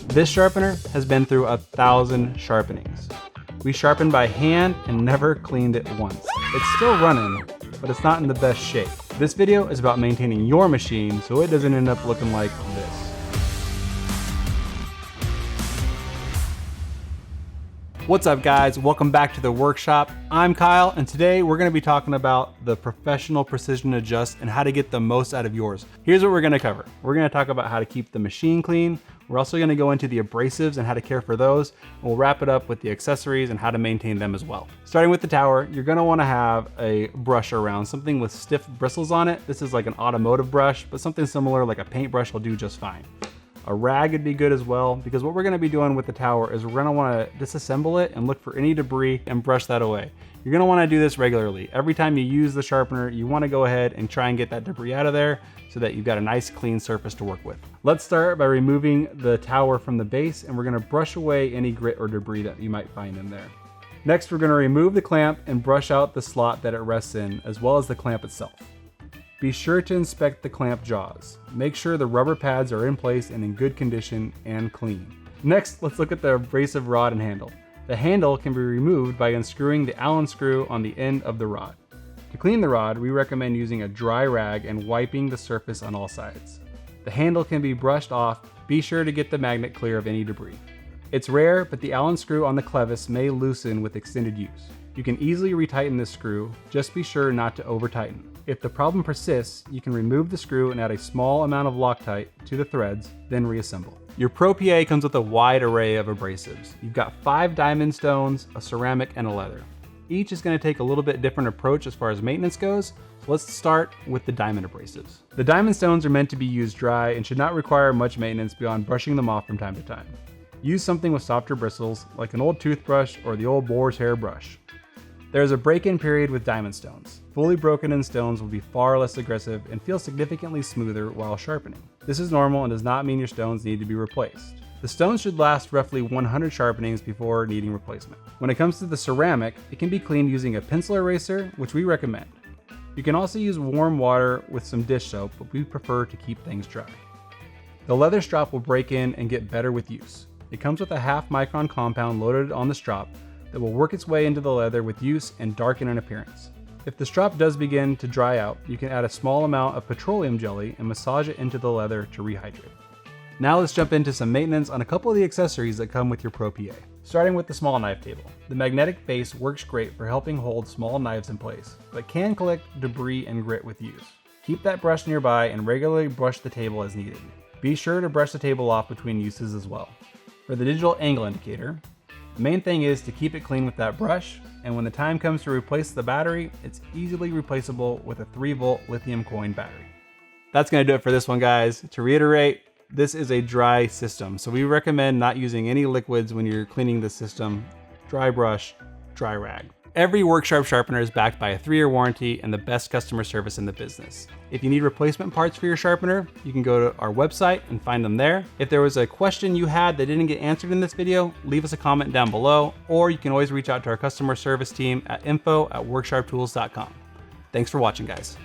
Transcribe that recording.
This sharpener has been through 1,000 sharpenings. We sharpened by hand and never cleaned it once. It's still running, but it's not in the best shape. This video is about maintaining your machine so it doesn't end up looking like this. What's up guys, welcome back to the workshop. I'm Kyle and today we're going to be talking about the professional precision adjust and how to get the most out of yours. Here's what we're going to cover. We're going to talk about how to keep the machine clean. We're also going to go into the abrasives and how to care for those. And we'll wrap it up with the accessories and how to maintain them as well. Starting with the tower, you're going to want to have a brush around, something with stiff bristles on it. This is like an automotive brush, but something similar like a paintbrush will do just fine. A rag would be good as well, because what we're going to be doing with the tower is we're going to want to disassemble it and look for any debris and brush that away. You're going to want to do this regularly. Every time you use the sharpener, you want to go ahead and try and get that debris out of there so that you've got a nice clean surface to work with. Let's start by removing the tower from the base, and we're going to brush away any grit or debris that you might find in there. Next, we're going to remove the clamp and brush out the slot that it rests in, as well as the clamp itself. Be sure to inspect the clamp jaws. Make sure the rubber pads are in place and in good condition and clean. Next, let's look at the abrasive rod and handle. The handle can be removed by unscrewing the Allen screw on the end of the rod. To clean the rod, we recommend using a dry rag and wiping the surface on all sides. The handle can be brushed off. Be sure to get the magnet clear of any debris. It's rare, but the Allen screw on the clevis may loosen with extended use. You can easily retighten this screw, just be sure not to over tighten. If the problem persists, you can remove the screw and add a small amount of Loctite to the threads, then reassemble. Your Pro PA comes with a wide array of abrasives. You've got 5 diamond stones, a ceramic, and a leather. Each is going to take a little bit different approach as far as maintenance goes, so let's start with the diamond abrasives. The diamond stones are meant to be used dry and should not require much maintenance beyond brushing them off from time to time. Use something with softer bristles, like an old toothbrush or the old boar's hair brush. There is a break-in period with diamond stones. Fully broken-in stones will be far less aggressive and feel significantly smoother while sharpening. This is normal and does not mean your stones need to be replaced. The stones should last roughly 100 sharpenings before needing replacement. When it comes to the ceramic, it can be cleaned using a pencil eraser, which we recommend. You can also use warm water with some dish soap, but we prefer to keep things dry. The leather strop will break in and get better with use. It comes with a half micron compound loaded on the strop that will work its way into the leather with use and darken in appearance. If the strop does begin to dry out, you can add a small amount of petroleum jelly and massage it into the leather to rehydrate. Now let's jump into some maintenance on a couple of the accessories that come with your Pro PA. Starting with the small knife table. The magnetic base works great for helping hold small knives in place, but can collect debris and grit with use. Keep that brush nearby and regularly brush the table as needed. Be sure to brush the table off between uses as well. For the digital angle indicator, the main thing is to keep it clean with that brush, and when the time comes to replace the battery, it's easily replaceable with a 3-volt lithium coin battery. That's going to do it for this one, guys. To reiterate, this is a dry system, so we recommend not using any liquids when you're cleaning the system. Dry brush, dry rag. Every Worksharp sharpener is backed by a 3-year warranty and the best customer service in the business. If you need replacement parts for your sharpener, you can go to our website and find them there. If there was a question you had that didn't get answered in this video, leave us a comment down below, or you can always reach out to our customer service team at info@worksharptools.com. Thanks for watching, guys.